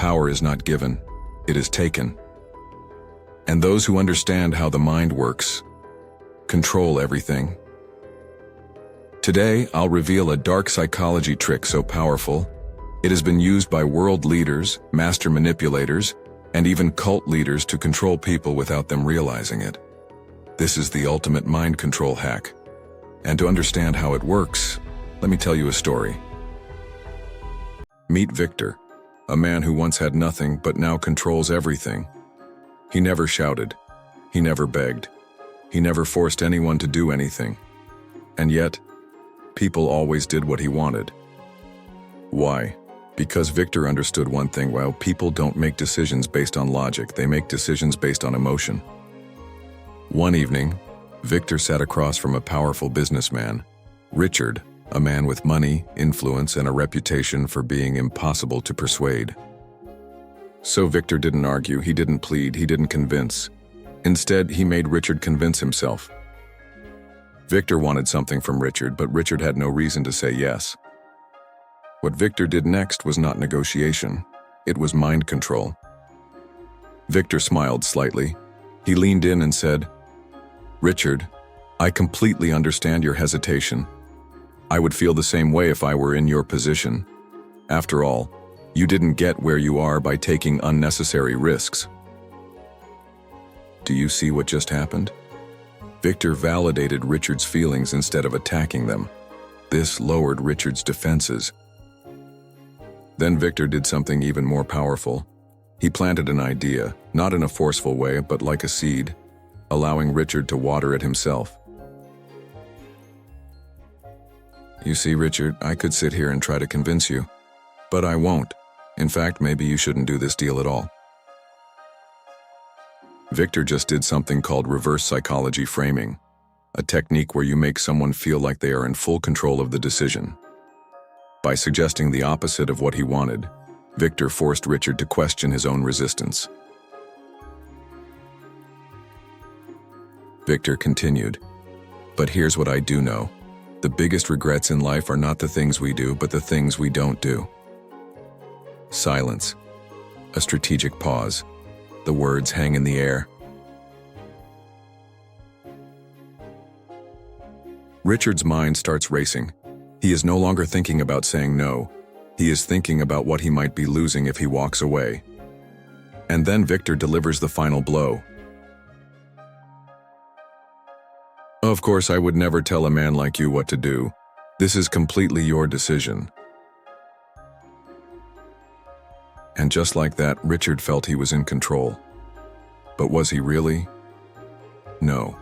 Power is not given, it is taken. And those who understand how the mind works control everything. Today, I'll reveal a dark psychology trick so powerful, it has been used by world leaders, master manipulators, and even cult leaders to control people without them realizing it. This is the ultimate mind control hack. And to understand how it works, let me tell you a story. Meet Victor, a man who once had nothing but now controls everything. He never shouted. He never begged. He never forced anyone to do anything. And yet, people always did what he wanted. Why? Because Victor understood one thing: while people don't make decisions based on logic, they make decisions based on emotion. One evening, Victor sat across from a powerful businessman, Richard, a man with money, influence, and a reputation for being impossible to persuade. So Victor didn't argue, he didn't plead, he didn't convince. Instead, he made Richard convince himself. Victor wanted something from Richard, but Richard had no reason to say yes. What Victor did next was not negotiation, it was mind control. Victor smiled slightly. He leaned in and said, "Richard, I completely understand your hesitation. I would feel the same way if I were in your position. After all, you didn't get where you are by taking unnecessary risks." Do you see what just happened? Victor validated Richard's feelings instead of attacking them. This lowered Richard's defenses. Then Victor did something even more powerful. He planted an idea, not in a forceful way, but like a seed, allowing Richard to water it himself. You see, Richard, I could sit here and try to convince you, but I won't. In fact, maybe you shouldn't do this deal at all. Victor just did something called reverse psychology framing, a technique where you make someone feel like they are in full control of the decision. By suggesting the opposite of what he wanted, Victor forced Richard to question his own resistance. Victor continued, "But here's what I do know. The biggest regrets in life are not the things we do, but the things we don't do." Silence. A strategic pause. The words hang in the air. Richard's mind starts racing. He is no longer thinking about saying no. He is thinking about what he might be losing if he walks away. And then Victor delivers the final blow. "Of course, I would never tell a man like you what to do. This is completely your decision." And just like that, Richard felt he was in control. But was he really? No.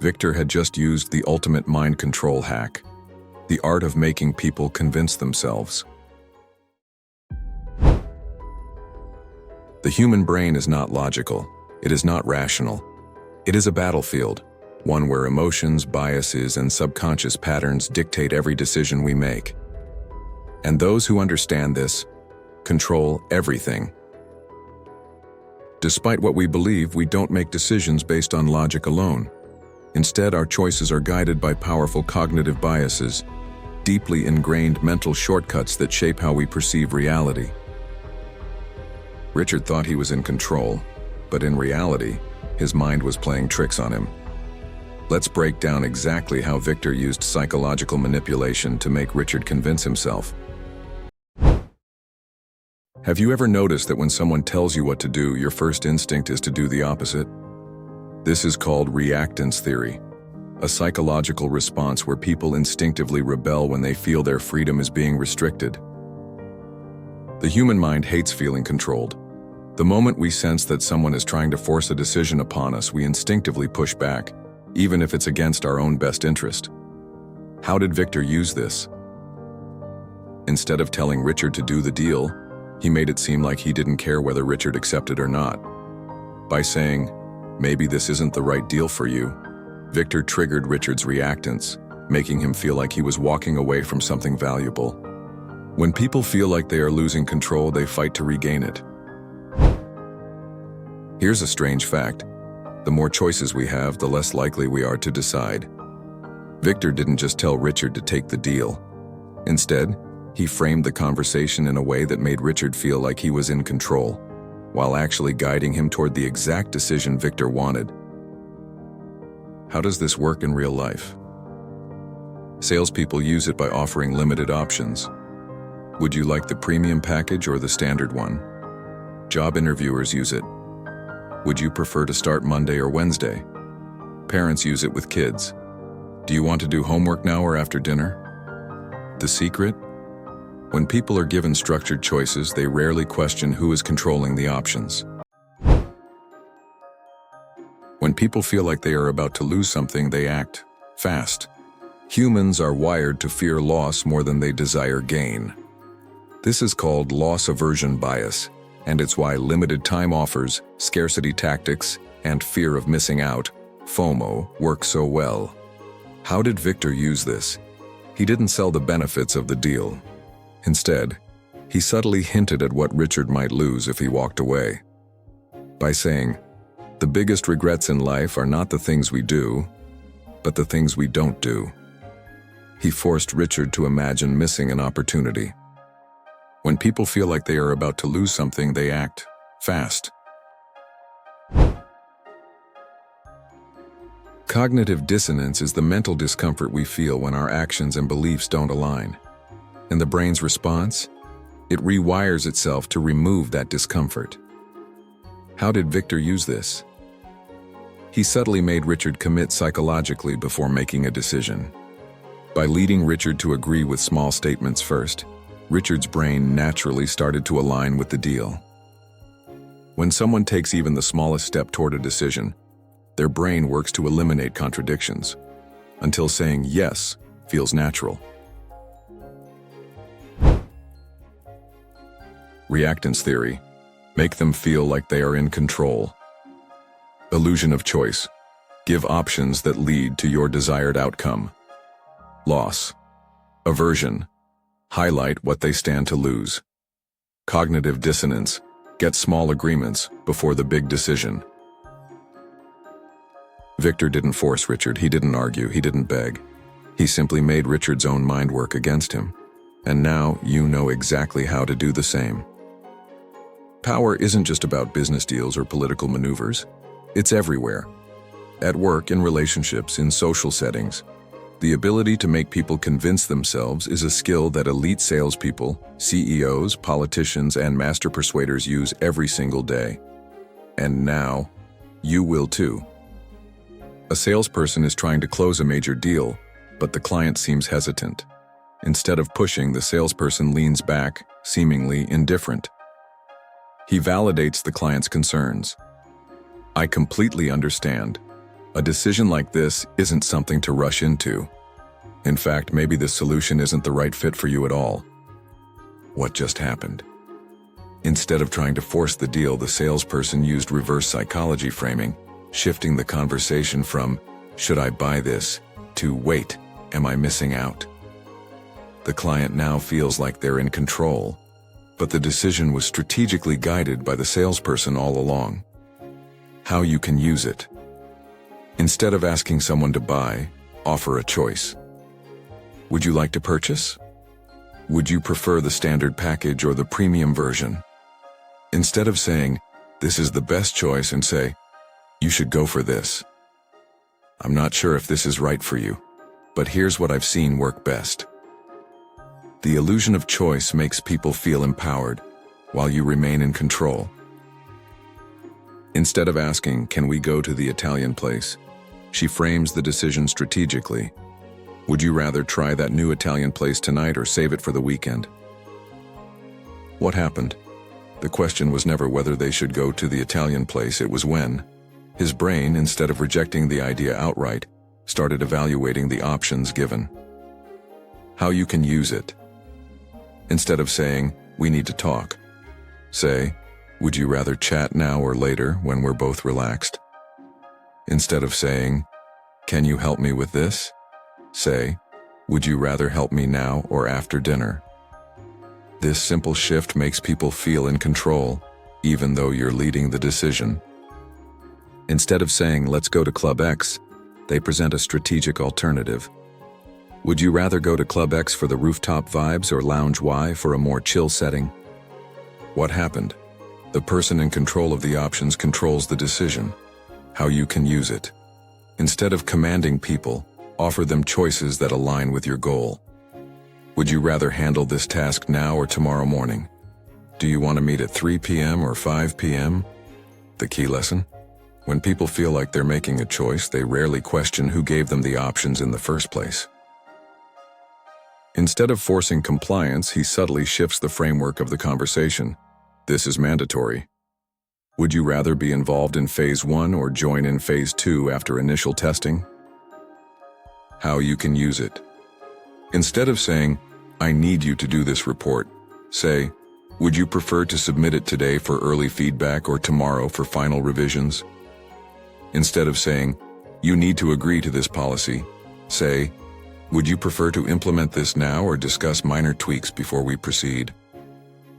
Victor had just used the ultimate mind control hack, the art of making people convince themselves. The human brain is not logical. It is not rational. It is a battlefield, one where emotions, biases, and subconscious patterns dictate every decision we make. And those who understand this control everything. Despite what we believe, we don't make decisions based on logic alone. Instead, our choices are guided by powerful cognitive biases, deeply ingrained mental shortcuts that shape how we perceive reality. Richard thought he was in control, but in reality, his mind was playing tricks on him. Let's break down exactly how Victor used psychological manipulation to make Richard convince himself. Have you ever noticed that when someone tells you what to do, your first instinct is to do the opposite? This is called reactance theory, a psychological response where people instinctively rebel when they feel their freedom is being restricted. The human mind hates feeling controlled. The moment we sense that someone is trying to force a decision upon us, we instinctively push back, even if it's against our own best interest. How did Victor use this? Instead of telling Richard to do the deal, he made it seem like he didn't care whether Richard accepted or not. By saying, "Maybe this isn't the right deal for you," Victor triggered Richard's reactance, making him feel like he was walking away from something valuable. When people feel like they are losing control, they fight to regain it. Here's a strange fact. The more choices we have, the less likely we are to decide. Victor didn't just tell Richard to take the deal. Instead, He framed the conversation in a way that made Richard feel like he was in control, while actually guiding him toward the exact decision Victor wanted. How does this work in real life? Salespeople use it by offering limited options. Would you like the premium package or the standard one? Job interviewers use it. Would you prefer to start Monday or Wednesday? Parents use it with kids. Do you want to do homework now or after dinner? The secret? When people are given structured choices, they rarely question who is controlling the options. When people feel like they are about to lose something, they act fast. Humans are wired to fear loss more than they desire gain. This is called loss aversion bias, and it's why limited time offers, scarcity tactics, and fear of missing out, FOMO, work so well. How did Victor use this? He didn't sell the benefits of the deal. Instead, he subtly hinted at what Richard might lose if he walked away. By saying, "The biggest regrets in life are not the things we do, but the things we don't do." He forced Richard to imagine missing an opportunity. When people feel like they are about to lose something, they act fast. Cognitive dissonance is the mental discomfort we feel when our actions and beliefs don't align. And the brain's response? It rewires itself to remove that discomfort. How did Victor use this? He subtly made Richard commit psychologically before making a decision. By leading Richard to agree with small statements first, Richard's brain naturally started to align with the deal. When someone takes even the smallest step toward a decision, their brain works to eliminate contradictions, until saying yes feels natural. Reactance theory. Make them feel like they are in control. Illusion of choice. Give options that lead to your desired outcome. Loss. Aversion. Highlight what they stand to lose. Cognitive dissonance. Get small agreements before the big decision. Victor didn't force Richard, he didn't argue, he didn't beg. He simply made Richard's own mind work against him. And now you know exactly how to do the same. Power isn't just about business deals or political maneuvers. It's everywhere. At work, in relationships, in social settings. The ability to make people convince themselves is a skill that elite salespeople, CEOs, politicians, and master persuaders use every single day. And now, you will too. A salesperson is trying to close a major deal, but the client seems hesitant. Instead of pushing, the salesperson leans back, seemingly indifferent. He validates the client's concerns. I completely understand. A decision like this isn't something to rush into. In fact, maybe this solution isn't the right fit for you at all. What just happened? Instead of trying to force the deal, the salesperson used reverse psychology framing, shifting the conversation from, "Should I buy this?" to, "Wait, am I missing out?" The client now feels like they're in control, but the decision was strategically guided by the salesperson all along. How you can use it. Instead of asking someone to buy, offer a choice. Would you like to purchase? Would you prefer the standard package or the premium version? Instead of saying, "This is the best choice," and say, "You should go for this. I'm not sure if this is right for you, but here's what I've seen work best." The illusion of choice makes people feel empowered, while you remain in control. Instead of asking, "Can we go to the Italian place?" she frames the decision strategically. Would you rather try that new Italian place tonight or save it for the weekend? What happened? The question was never whether they should go to the Italian place, it was when. His brain, instead of rejecting the idea outright, started evaluating the options given. How you can use it. Instead of saying, "We need to talk," say, "Would you rather chat now or later when we're both relaxed?" Instead of saying, "Can you help me with this?" say, "Would you rather help me now or after dinner?" This simple shift makes people feel in control, even though you're leading the decision. Instead of saying, "Let's go to Club X," they present a strategic alternative. Would you rather go to Club X for the rooftop vibes or Lounge Y for a more chill setting? What happened? The person in control of the options controls the decision. How you can use it. Instead of commanding people, offer them choices that align with your goal. Would you rather handle this task now or tomorrow morning? Do you want to meet at 3 p.m. or 5 p.m.? The key lesson? When people feel like they're making a choice, they rarely question who gave them the options in the first place. Instead of forcing compliance, he subtly shifts the framework of the conversation. This is mandatory. Would you rather be involved in Phase 1 or join in Phase 2 after initial testing? How you can use it. Instead of saying, I need you to do this report, say, would you prefer to submit it today for early feedback or tomorrow for final revisions? Instead of saying, you need to agree to this policy, say, would you prefer to implement this now or discuss minor tweaks before we proceed?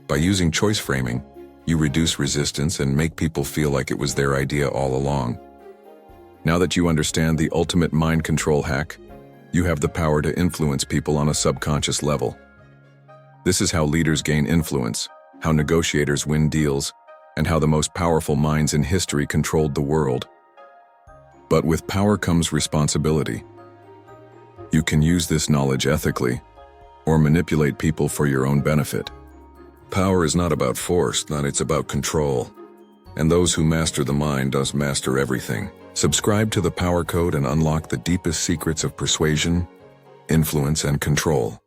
By using choice framing, you reduce resistance and make people feel like it was their idea all along. Now that you understand the ultimate mind control hack, you have the power to influence people on a subconscious level. This is how leaders gain influence, how negotiators win deals, and how the most powerful minds in history controlled the world. But with power comes responsibility. You can use this knowledge ethically, or manipulate people for your own benefit. Power is not about force, it's about control. And those who master the mind does master everything. Subscribe to the Power Code and unlock the deepest secrets of persuasion, influence, and control.